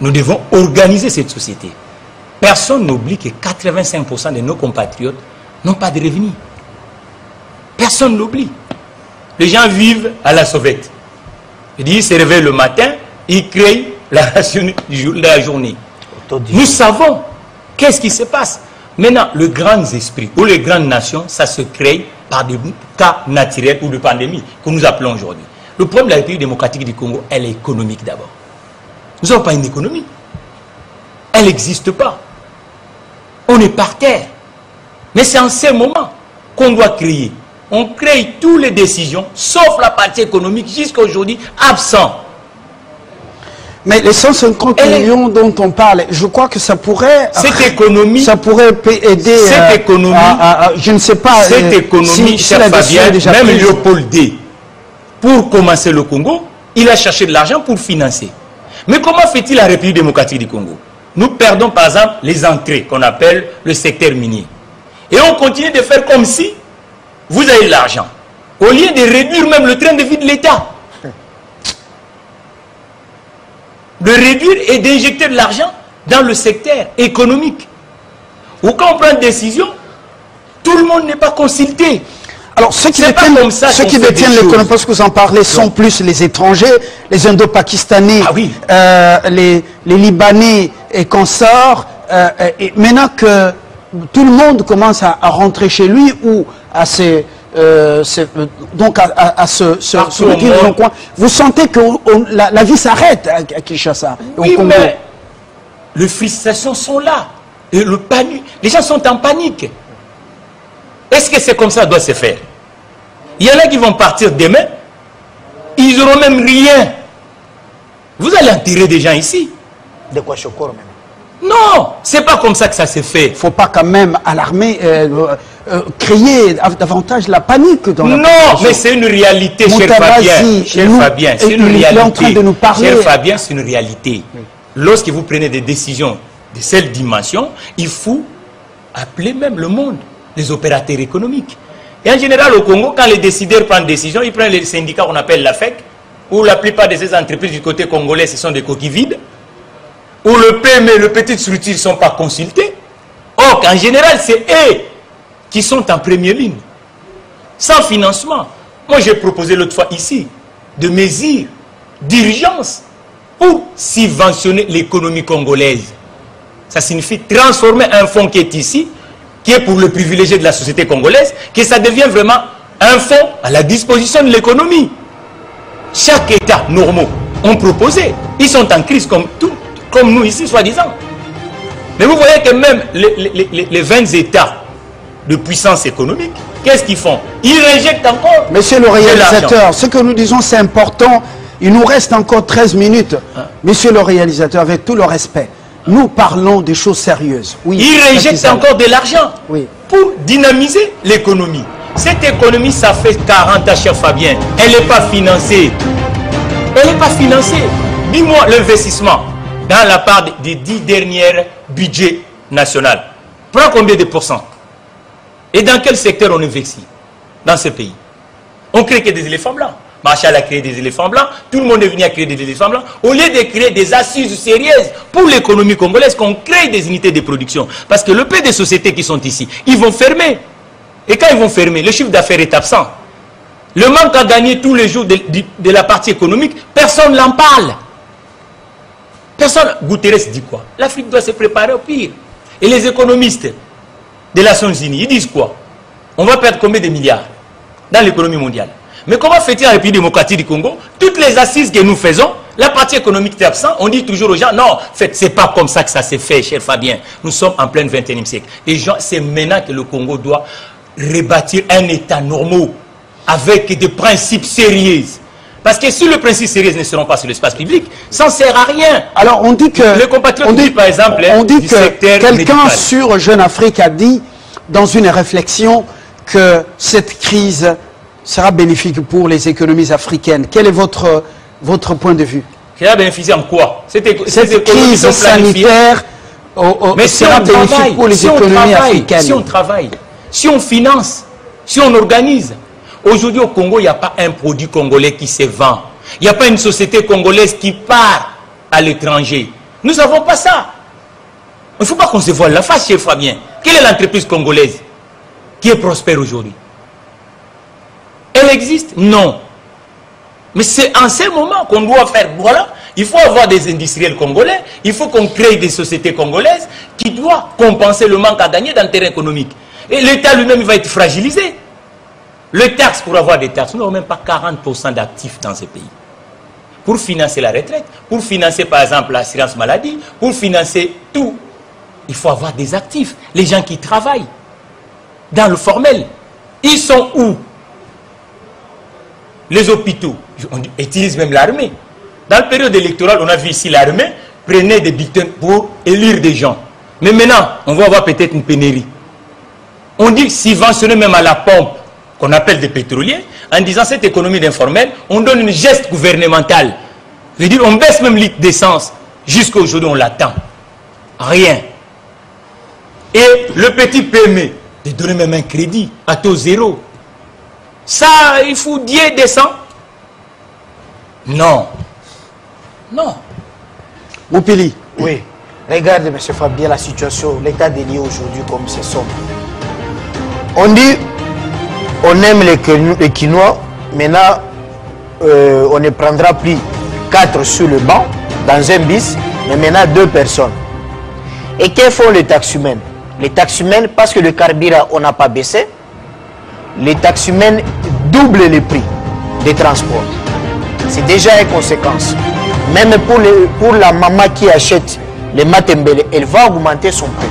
Nous devons organiser cette société. Personne n'oublie que 85% de nos compatriotes n'ont pas de revenus. Personne n'oublie. Les gens vivent à la sauvette. Ils se réveillent le matin, ils créent la ration de la journée. Nous savons qu'est-ce qui se passe. Maintenant, les grands esprits ou les grandes nations, ça se crée par des cas naturels ou de pandémie que nous appelons aujourd'hui. Le problème de la République démocratique du Congo, elle est économique d'abord. Nous n'avons pas une économie. Elle n'existe pas. On est par terre. Mais c'est en ce moment qu'on doit créer. On crée toutes les décisions, sauf la partie économique, jusqu'à aujourd'hui, absent. Mais les 150 millions dont on parle, je crois que ça pourrait... Cette économie... Ça pourrait aider... Cette économie... je ne sais pas... Cette économie, cher Fabien, même Léopold D, pour commencer le Congo, il a cherché de l'argent pour financer. Mais comment fait-il la République démocratique du Congo? Nous perdons par exemple les entrées qu'on appelle le secteur minier. Et on continue de faire comme si vous avez de l'argent. Au lieu de réduire même le train de vie de l'État. De réduire et d'injecter de l'argent dans le secteur économique. Ou quand on prend une décision, tout le monde n'est pas consulté. Alors, ceux qui détiennent l'économie, parce que vous en parlez, sont plus les étrangers, les Indo-Pakistanais, les Libanais et consorts. Et maintenant que tout le monde commence à rentrer chez lui ou à se mettre dans le coin, vous sentez que la vie s'arrête à Kinshasa. Oui, mais les frustrations sont là. Et le panique, les gens sont en panique. Est-ce que c'est comme ça que ça doit se faire? Il y en a qui vont partir demain, ils n'auront même rien. Vous allez enterrer des gens ici. De quoi chocolat même? Non, c'est pas comme ça que ça se fait. Il ne faut pas quand même alarmer, créer davantage la panique dans la population. Non, mais c'est une réalité, cher Fabien. Cher Fabien, c'est une réalité. Il est en train de nous parler. Cher Fabien, c'est une réalité. Lorsque vous prenez des décisions de cette dimension, il faut appeler même le monde, les opérateurs économiques. Et en général, au Congo, quand les décideurs prennent des décisions, ils prennent les syndicats qu'on appelle la FEC, où la plupart de ces entreprises du côté congolais, ce sont des coquilles vides, où le PME, les petites structures ne sont pas consultées. Or, en général, c'est eux qui sont en première ligne. Sans financement. Moi, j'ai proposé l'autre fois ici de mesures d'urgence pour subventionner l'économie congolaise. Ça signifie transformer un fonds qui est ici, qui est pour le privilégié de la société congolaise, que ça devient vraiment un fonds à la disposition de l'économie. Chaque État normaux ont proposé. Ils sont en crise comme nous ici, soi-disant. Mais vous voyez que même les 20 États de puissance économique, qu'est-ce qu'ils font? Ils réjectent encore. Monsieur le réalisateur, ce que nous disons, c'est important. Il nous reste encore 13 minutes. Monsieur le réalisateur, avec tout le respect, nous parlons des choses sérieuses. Oui, ils rejettent encore de l'argent pour dynamiser l'économie. Cette économie, ça fait 40 ans, cher Fabien. Elle n'est pas financée. Elle n'est pas financée. Dis-moi l'investissement dans la part des 10 derniers budgets nationaux. Prends combien de pourcents? Et dans quel secteur on investit dans ce pays? On crée que des éléphants blancs. Marshall a créé des éléphants blancs. Tout le monde est venu à créer des éléphants blancs. Au lieu de créer des assises sérieuses pour l'économie congolaise, qu'on crée des unités de production. Parce que le peu des sociétés qui sont ici, ils vont fermer. Et quand ils vont fermer, le chiffre d'affaires est absent. Le manque à gagner tous les jours de la partie économique, personne n'en parle. Personne. Guterres dit quoi? L'Afrique doit se préparer au pire. Et les économistes de la Nations Unies, ils disent quoi? On va perdre combien de milliards dans l'économie mondiale? Mais comment fait-il en République démocratique du Congo? Toutes les assises que nous faisons, la partie économique est absente, on dit toujours aux gens, non, c'est pas comme ça que ça s'est fait, cher Fabien. Nous sommes en plein 21e siècle. Les gens, c'est maintenant que le Congo doit rebâtir un État normal, avec des principes sérieux. Parce que si les principes sérieux ne seront pas sur l'espace public, ça ne sert à rien. Alors on dit que... Les compatriotes disent par exemple... On dit que quelqu'un sur Jeune Afrique a dit, dans une réflexion, que cette crise sera bénéfique pour les économies africaines. Quel est votre point de vue? Qui a bénéficié en quoi? Cette crise sanitaire sera bénéfique pour les économies africaines. Si on travaille, si on finance, si on organise. Aujourd'hui au Congo, il n'y a pas un produit congolais qui se vend. Il n'y a pas une société congolaise qui part à l'étranger. Nous n'avons pas ça. Il ne faut pas qu'on se voile la face, cher Fabien. Quelle est l'entreprise congolaise qui est prospère aujourd'hui? Elle existe? Non. Mais c'est en ce moment qu'on doit faire, voilà, il faut avoir des industriels congolais, il faut qu'on crée des sociétés congolaises qui doivent compenser le manque à gagner dans le terrain économique. Et l'État lui-même va être fragilisé. Les taxes, pour avoir des taxes, nous n'avons même pas 40% d'actifs dans ce pays. Pour financer la retraite, pour financer par exemple l'assurance maladie, pour financer tout, il faut avoir des actifs. Les gens qui travaillent dans le formel, ils sont où? Les hôpitaux, on utilise même l'armée. Dans la période électorale, on a vu ici l'armée prenait des bulletins pour élire des gens. Mais maintenant, on va avoir peut-être une pénurie. On dit subventionner même à la pompe, qu'on appelle des pétroliers, en disant cette économie d'informel, on donne une geste gouvernementale. Je veux dire, on baisse même le litre d'essence. Jusqu'à aujourd'hui, on l'attend. Rien. Et le petit PME, de donner même un crédit à taux zéro. Ça, il faut Dieu descend. Non. Non. Moupili. Oui. Regarde, M. Fabien, la situation, l'état des lieux aujourd'hui comme c'est sombre. On dit, on aime les Quinois, maintenant, on ne prendra plus 4 sur le banc, dans un bis, mais maintenant 2 personnes. Et que font les taximens? Les taximens, parce que le carburant, on n'a pas baissé, les taximens doublent les prix des transports. C'est déjà une conséquence. Même pour la maman qui achète les matembele, elle va augmenter son prix.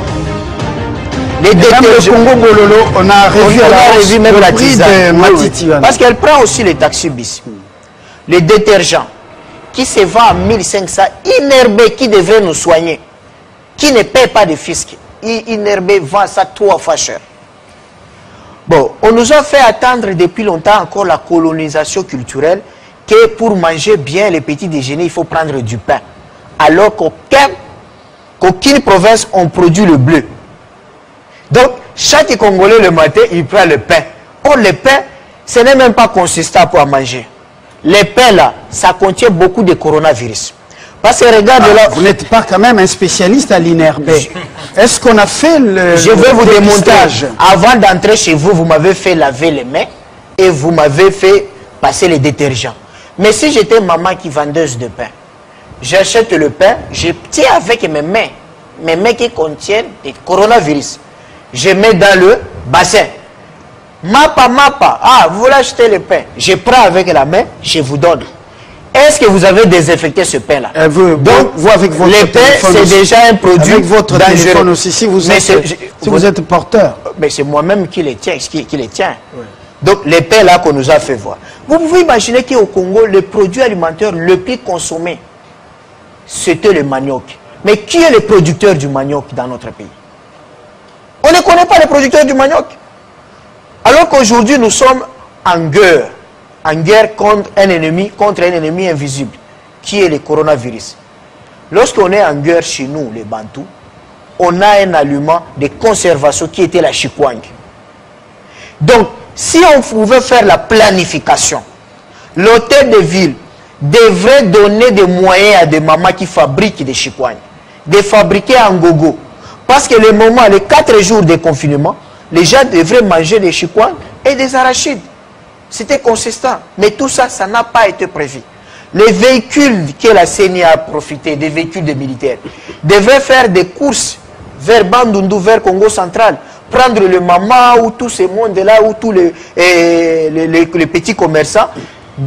Les détergents, Congo Bololo, on a revu même la tisane. Matiti. Parce qu'elle prend aussi les taxis bis. Les détergents qui se vendent à 1500, Inerbé qui devrait nous soigner, qui ne paie pas de fisc, Inerbé vend ça 3 fois cher. Bon, on nous a fait attendre depuis longtemps encore la colonisation culturelle, que pour manger bien les petits déjeuners, il faut prendre du pain. Alors qu'aucune province on produit le bleu. Donc, chaque Congolais le matin, il prend le pain. Or, le pain, ce n'est même pas consistant pour manger. Les pains là, ça contient beaucoup de coronavirus. Parce que regarde là... Vous n'êtes pas quand même un spécialiste à l'INRB. Est-ce qu'on a fait le... Je vais vous démontrer. démontage? Avant d'entrer chez vous, vous m'avez fait laver les mains et vous m'avez fait passer les détergents. Mais si j'étais maman qui vendeuse de pain, j'achète le pain, je tiens avec mes mains qui contiennent des coronavirus. Je mets dans le bassin. Mapa, ah, vous voulez acheter le pain. Je prends avec la main, je vous donne. Est-ce que vous avez désinfecté ce pain-là? Donc, vous avec votre le pain, c'est déjà un produit avec votre dangereux. téléphone aussi, si vous êtes porteur. Mais c'est moi-même qui les tiens. Oui. Donc, les pains là qu'on nous a fait voir. Vous pouvez imaginer qu'au Congo, le produit alimentaire le plus consommé, c'était le manioc. Mais qui est le producteur du manioc dans notre pays? On ne connaît pas les producteurs du manioc. Alors qu'aujourd'hui, nous sommes en guerre contre un ennemi invisible, qui est le coronavirus. Lorsqu'on est en guerre chez nous, les Bantous, on a un aliment de conservation qui était la chikwang. Donc, si on pouvait faire la planification, l'hôtel de ville devrait donner des moyens à des mamans qui fabriquent des chikwang, de fabriquer en gogo. Parce que les 4 jours de confinement, les gens devraient manger des chikwang et des arachides. C'était consistant. Mais tout ça, ça n'a pas été prévu. Les véhicules que la CENI a profité, des véhicules de militaires, devraient faire des courses vers Bandundu, vers Congo central, prendre le Mama ou tous ces mondes-là, ou tous les petits commerçants,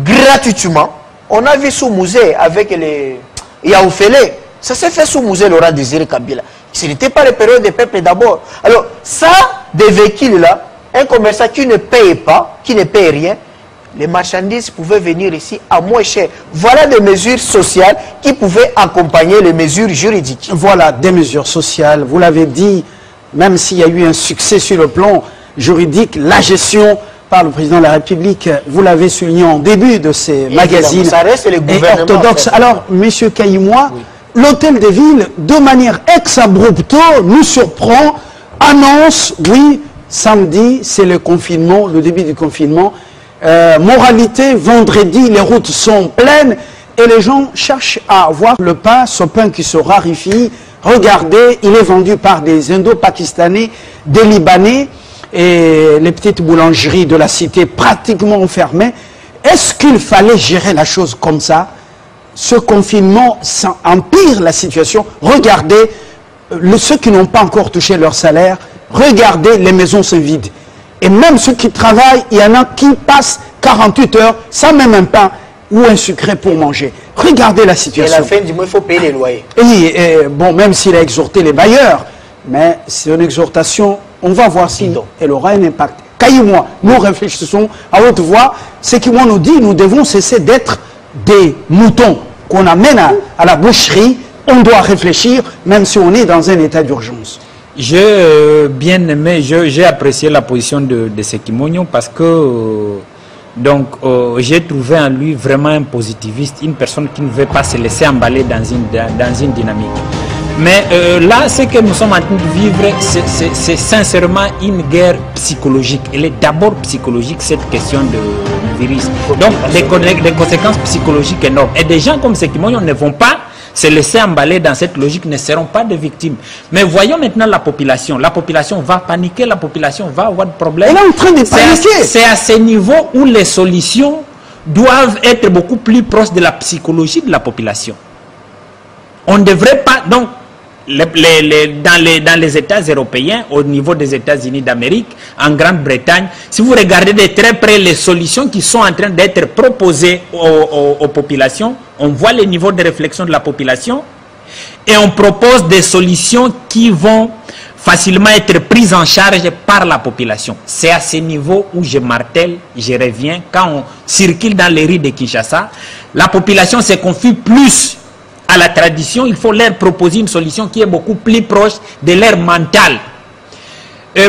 gratuitement. On a vu sous musée avec les Yaoufélé. Ça s'est fait sous musée Laurent Désiré Kabila. Ce n'était pas les périodes des peuples d'abord. Alors, ça, des véhicules-là, un commerçant qui ne paye pas, qui ne paye rien, les marchandises pouvaient venir ici à moins cher. Voilà des mesures sociales qui pouvaient accompagner les mesures juridiques. Voilà, des mesures sociales. Vous l'avez dit, même s'il y a eu un succès sur le plan juridique, la gestion par le président de la République, vous l'avez souligné en début de ces magazines, ça reste le gouvernement orthodoxe. Alors, M. Kayimoa, oui, l'hôtel de ville, de manière ex-abrupto, nous surprend, annonce, oui, samedi, c'est le confinement, le début du confinement. Moralité, vendredi, les routes sont pleines et les gens cherchent à avoir le pain, ce pain qui se raréfie. Regardez, il est vendu par des Indo-Pakistanais, des Libanais et les petites boulangeries de la cité pratiquement fermées. Est-ce qu'il fallait gérer la chose comme ça? Ce confinement, ça empire la situation. Regardez ceux qui n'ont pas encore touché leur salaire. Regardez, les maisons se vident. Et même ceux qui travaillent, il y en a qui passent 48 heures sans même un pain ou un sucré pour manger. Regardez la situation. Et à la fin du mois, il faut payer les loyers. Et bon, même s'il a exhorté les bailleurs, mais c'est une exhortation, on va voir si elle aura un impact. Kayimoa, nous réfléchissons à haute voix. Ce qui nous dit, nous devons cesser d'être des moutons qu'on amène à la boucherie. On doit réfléchir, même si on est dans un état d'urgence. J'ai bien aimé, j'ai apprécié la position de Sekimonyo parce que j'ai trouvé en lui vraiment un positiviste, une personne qui ne veut pas se laisser emballer dans une dynamique. Mais là, ce que nous sommes en train de vivre, c'est sincèrement une guerre psychologique. Elle est d'abord psychologique, cette question de virus. Donc, les conséquences psychologiques énormes. Et des gens comme Sekimonyo ne vont pas se laisser emballer dans cette logique, ne seront pas des victimes. Mais voyons maintenant la population. La population va paniquer, la population va avoir des problèmes. Elle est en train de paniquer. C'est à ce niveau où les solutions doivent être beaucoup plus proches de la psychologie de la population. On ne devrait pas... Donc, dans les États européens, au niveau des États-Unis d'Amérique, en Grande-Bretagne, si vous regardez de très près les solutions qui sont en train d'être proposées aux populations, on voit le niveau de réflexion de la population et on propose des solutions qui vont facilement être prises en charge par la population. C'est à ce niveau où je martèle, je reviens, quand on circule dans les rues de Kinshasa, la population se confie plus à la tradition, il faut leur proposer une solution qui est beaucoup plus proche de leur mental.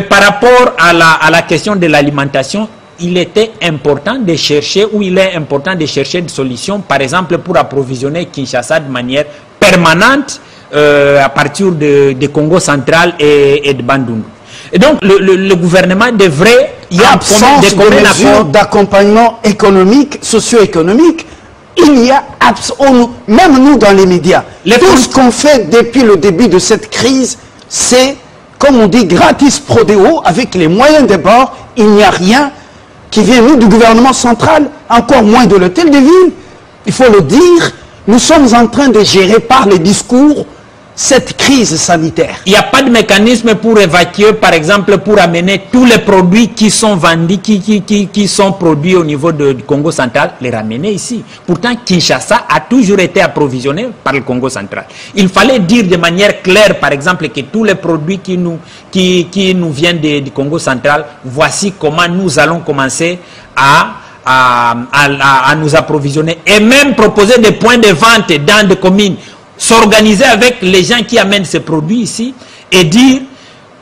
Par rapport à la question de l'alimentation, il était important de chercher, ou il est important de chercher des solutions, par exemple pour approvisionner Kinshasa de manière permanente à partir de Congo central et de Bandundu. Et donc le gouvernement devrait... Il y a absence de mesures d'accompagnement économique, socio-économique. Il y a même nous dans les médias, tout ce qu'on fait depuis le début de cette crise, c'est, comme on dit, gratis prodéo, avec les moyens de bord. Il n'y a rien qui vient, nous, du gouvernement central, encore moins de l'hôtel de ville. Il faut le dire, nous sommes en train de gérer par les discours cette crise sanitaire. Il n'y a pas de mécanisme pour évacuer, par exemple, pour amener tous les produits qui sont vendus, qui sont produits au niveau du Congo central, les ramener ici. Pourtant, Kinshasa a toujours été approvisionné par le Congo central. Il fallait dire de manière claire, par exemple, que tous les produits qui nous viennent du Congo central, voici comment nous allons commencer à nous approvisionner et même proposer des points de vente dans des communes, s'organiser avec les gens qui amènent ces produits ici et dire,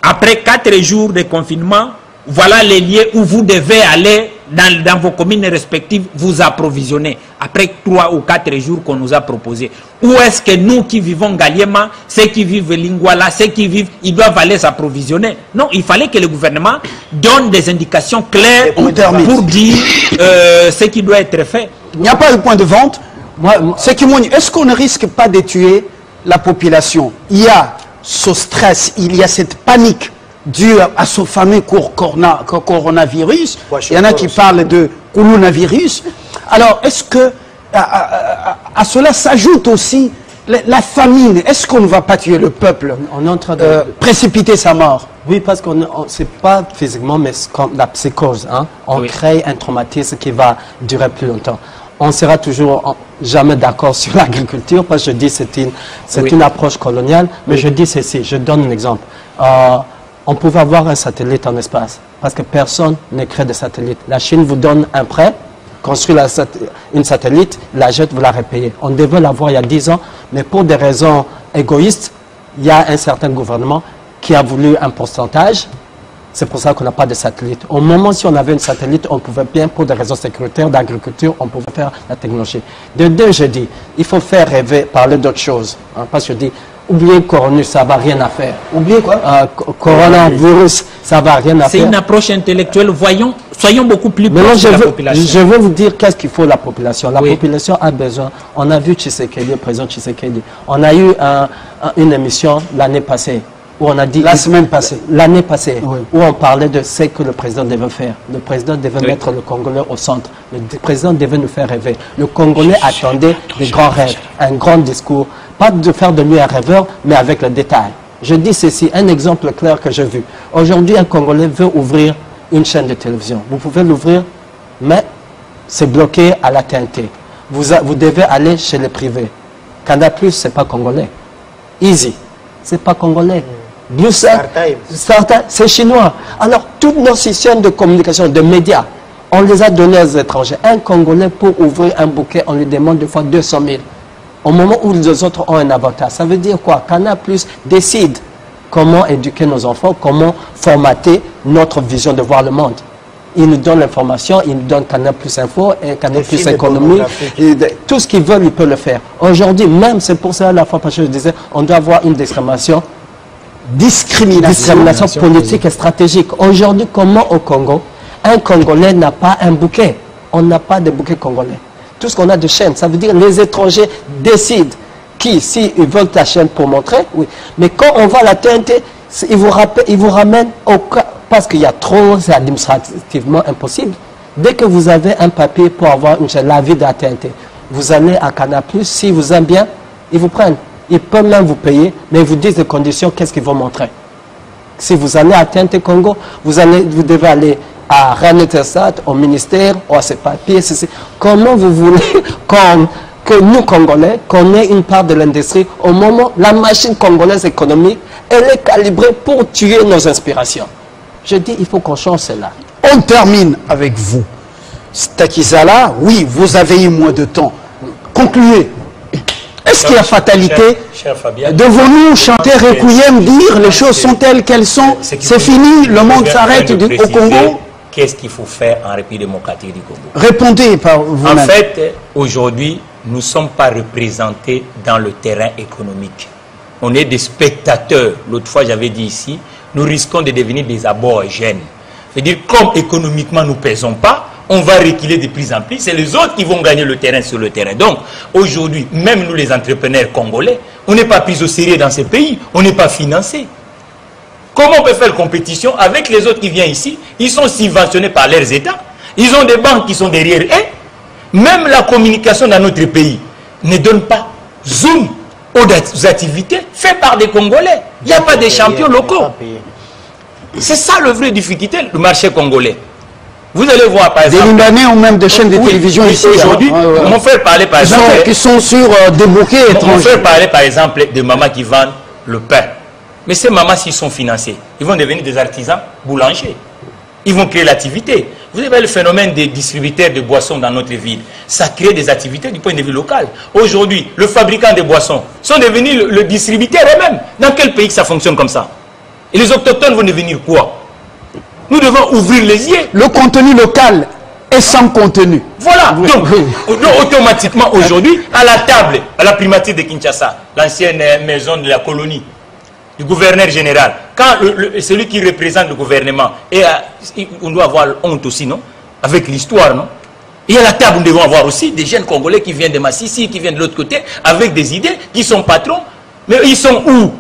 après 4 jours de confinement, voilà les lieux où vous devez aller dans vos communes respectives, vous approvisionner. Après 3 ou 4 jours qu'on nous a proposé. Où est-ce que nous qui vivons Galiema, ceux qui vivent Lingwala, ceux qui vivent, ils doivent aller s'approvisionner? Non, il fallait que le gouvernement donne des indications claires pour dire ce qui doit être fait. Il n'y a pas de point de vente. Est-ce qu'on ne risque pas de tuer la population? Il y a ce stress, il y a cette panique due à ce fameux coronavirus. Il y en a qui parlent de coronavirus. Alors, est-ce que à cela s'ajoute aussi la famine? Est-ce qu'on ne va pas tuer le peuple? On est en train de précipiter sa mort? Oui, parce que c'est pas physiquement, mais comme la psychose. Hein? On crée un traumatisme qui va durer plus longtemps. On sera toujours jamais d'accord sur l'agriculture, parce que je dis que c'est une approche coloniale, mais je dis ceci, je donne un exemple. On pouvait avoir un satellite en espace, parce que personne ne crée de satellite. La Chine vous donne un prêt, construit une satellite, la jette, vous la repayez. On devait l'avoir il y a 10 ans, mais pour des raisons égoïstes, il y a un certain gouvernement qui a voulu un pourcentage. C'est pour ça qu'on n'a pas de satellite. Au moment si on avait une satellite, on pouvait bien, pour des raisons sécuritaires, d'agriculture, on pouvait faire la technologie. De deux, je dis, il faut faire rêver, parler d'autre chose. Hein, parce que je dis, oubliez coronavirus, ça ne va rien à faire. Oubliez quoi? Coronavirus, ça ne va rien à faire. C'est une approche intellectuelle. Soyons beaucoup plus proches de la population. Je veux vous dire qu'est-ce qu'il faut la population. La population a besoin. On a vu Tshisekedi, le président Tshisekedi. On a eu une émission l'année passée. Où on a dit, la semaine passée. L'année passée, où on parlait de ce que le président devait faire. Le président devait mettre le Congolais au centre. Le président devait nous faire rêver. Le Congolais attendait des grands rêves, un grand discours. Pas de faire de lui un rêveur, mais avec le détail. Je dis ceci, un exemple clair que j'ai vu. Aujourd'hui, un Congolais veut ouvrir une chaîne de télévision. Vous pouvez l'ouvrir, mais c'est bloqué à la TNT. Vous devez aller chez les privés. Canal+, ce n'est pas congolais. Easy, ce n'est pas congolais. Blue c'est chinois. Alors, tous nos systèmes de communication, de médias, on les a donnés aux étrangers. Un Congolais, pour ouvrir un bouquet, on lui demande des fois 200 000. Au moment où les autres ont un avantage. Ça veut dire quoi? Canal+ décide comment éduquer nos enfants, comment formater notre vision de voir le monde. Il nous donne l'information, il nous donne Canal+ Info, et Canal+ Économie. Tout ce qu'ils veulent, ils peuvent le faire. Aujourd'hui, même, c'est pour ça, la fois passée, je disais, on doit avoir une discrimination politique et stratégique. Aujourd'hui, comment au Congo, un Congolais n'a pas un bouquet? On n'a pas de bouquet congolais. Tout ce qu'on a de chaînes, ça veut dire les étrangers décident qui, s'ils veulent la chaîne pour montrer, oui. Mais quand on va à la TNT, ils vous ramènent au cas, parce qu'il y a trop, c'est administrativement impossible. Dès que vous avez un papier pour avoir une chaîne, la vie de la TNT, vous allez à Canal+, si vous aimez bien, ils vous prennent. Ils peuvent même vous payer, mais ils vous disent les conditions, qu'est-ce qu'ils vont montrer. Si vous allez à TNT Congo, vous devez aller à Renetesat, au ministère, ou à ces papiers, ceci. Comment vous voulez que nous, Congolais, qu'on ait une part de l'industrie, au moment où la machine congolaise économique, elle est calibrée pour tuer nos inspirations. Je dis, il faut qu'on change cela. On termine avec vous. Stakizala, oui, vous avez eu moins de temps. Concluez. Est-ce qu'il y a fatalité? Devons-nous chanter Requiem, dire les choses sont telles qu'elles sont, c'est fini, le monde s'arrête au Congo? Qu'est-ce qu'il faut faire en République démocratique du Congo? Répondez par vous-même. En fait, aujourd'hui, nous ne sommes pas représentés dans le terrain économique. On est des spectateurs. L'autre fois, j'avais dit ici, nous risquons de devenir des aborigènes. C'est-à-dire, comme économiquement nous ne pèsons pas, on va reculer de plus en plus. C'est les autres qui vont gagner le terrain sur le terrain. Donc, aujourd'hui, même nous les entrepreneurs congolais, on n'est pas pris au sérieux dans ces pays. On n'est pas financé. Comment on peut faire compétition avec les autres qui viennent ici? Ils sont subventionnés par leurs États. Ils ont des banques qui sont derrière eux. Même la communication dans notre pays ne donne pas zoom aux activités faites par des Congolais. Il n'y a pas de champions locaux. C'est ça le vrai difficulté, le marché congolais. Vous allez voir par exemple... Des Libanais ont même des chaînes de télévision ici. Aujourd'hui, mon frère parlait par exemple... Qui sont sur des bouquets étrangers. Mon frère parlait par exemple de mamans qui vendent le pain. Mais ces mamans, s'ils sont financés, ils vont devenir des artisans boulangers. Ils vont créer l'activité. Vous avez le phénomène des distributeurs de boissons dans notre ville. Ça crée des activités du point de vue local. Aujourd'hui, le fabricant de boissons sont devenus le distributeur eux-mêmes. Dans quel pays que ça fonctionne comme ça? Et les autochtones vont devenir quoi? Nous devons ouvrir les yeux. Le contenu local est sans contenu. Voilà. Donc, automatiquement aujourd'hui, à la table, à la primature de Kinshasa, l'ancienne maison de la colonie, du gouverneur général, quand celui qui représente le gouvernement, on doit avoir honte aussi, non? Avec l'histoire, non? Et à la table, nous devons avoir aussi des jeunes Congolais qui viennent de Massissi, qui viennent de l'autre côté, avec des idées, qui sont patrons. Mais ils sont où?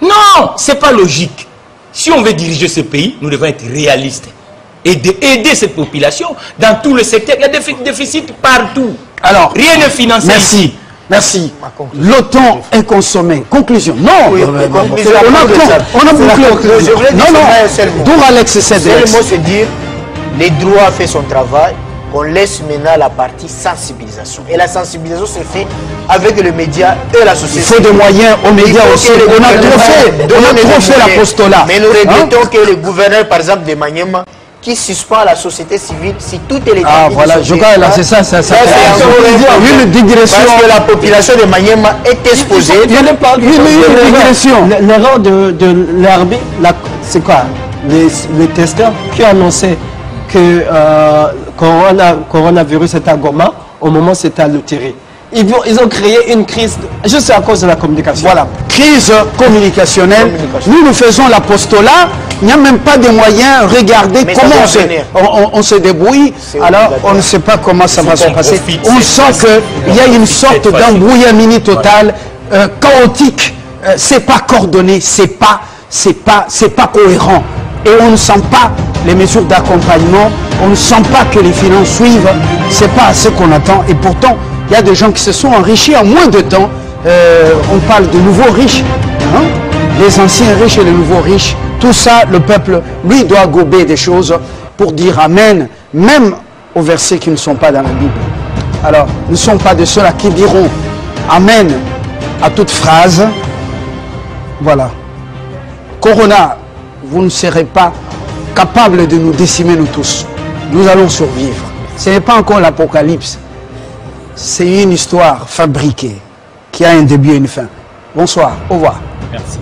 Non, c'est pas logique. Si on veut diriger ce pays, nous devons être réalistes. Et aider cette population dans tout le secteur. Il y a des déficits partout. Alors, rien n'est financé ici. Merci. L'OTAN est consommé. Conclusion. Non, Oui, on a bouclé. Non, non. D'où Alex Cédric. Le mot, c'est dire, les droits fait son travail. On laisse maintenant la partie sensibilisation. Et la sensibilisation se fait avec les médias et la société. Il faut des moyens aux médias aussi. On a trop fait l'apostolat. Mais nous regrettons que le gouverneur, par exemple, de Maniema, qui suspend la société civile, si tout est l'état. Ah voilà, je crois là, c'est ça. Une digression. Parce que la population de Maniema est exposée. Une digression. L'erreur de l'arbitre, c'est quoi? Les testeurs qui ont annoncé que coronavirus était à Goma, au moment c'était à Lutiri. Ils ont créé une crise juste à cause de la communication. Voilà, crise communicationnelle. Nous faisons l'apostolat. Il n'y a même pas de moyens. Regardez comment on se débrouille. Alors, on ne sait pas comment ça va se passer. On sent qu'il y a une sorte d'embrouillamini total, chaotique. C'est pas coordonné, c'est pas cohérent. Et on ne sent pas les mesures d'accompagnement. On ne sent pas que les finances suivent. C'est pas ce qu'on attend. Et pourtant, il y a des gens qui se sont enrichis en moins de temps. On parle de nouveaux riches. Hein? Les anciens riches et les nouveaux riches. Tout ça, le peuple, lui, doit gober des choses pour dire Amen, même aux versets qui ne sont pas dans la Bible. Alors, nous ne sommes pas de ceux-là qui diront Amen à toute phrase. Voilà. Corona, vous ne serez pas capables de nous décimer, nous tous. Nous allons survivre. Ce n'est pas encore l'apocalypse. C'est une histoire fabriquée qui a un début et une fin. Bonsoir, au revoir. Merci.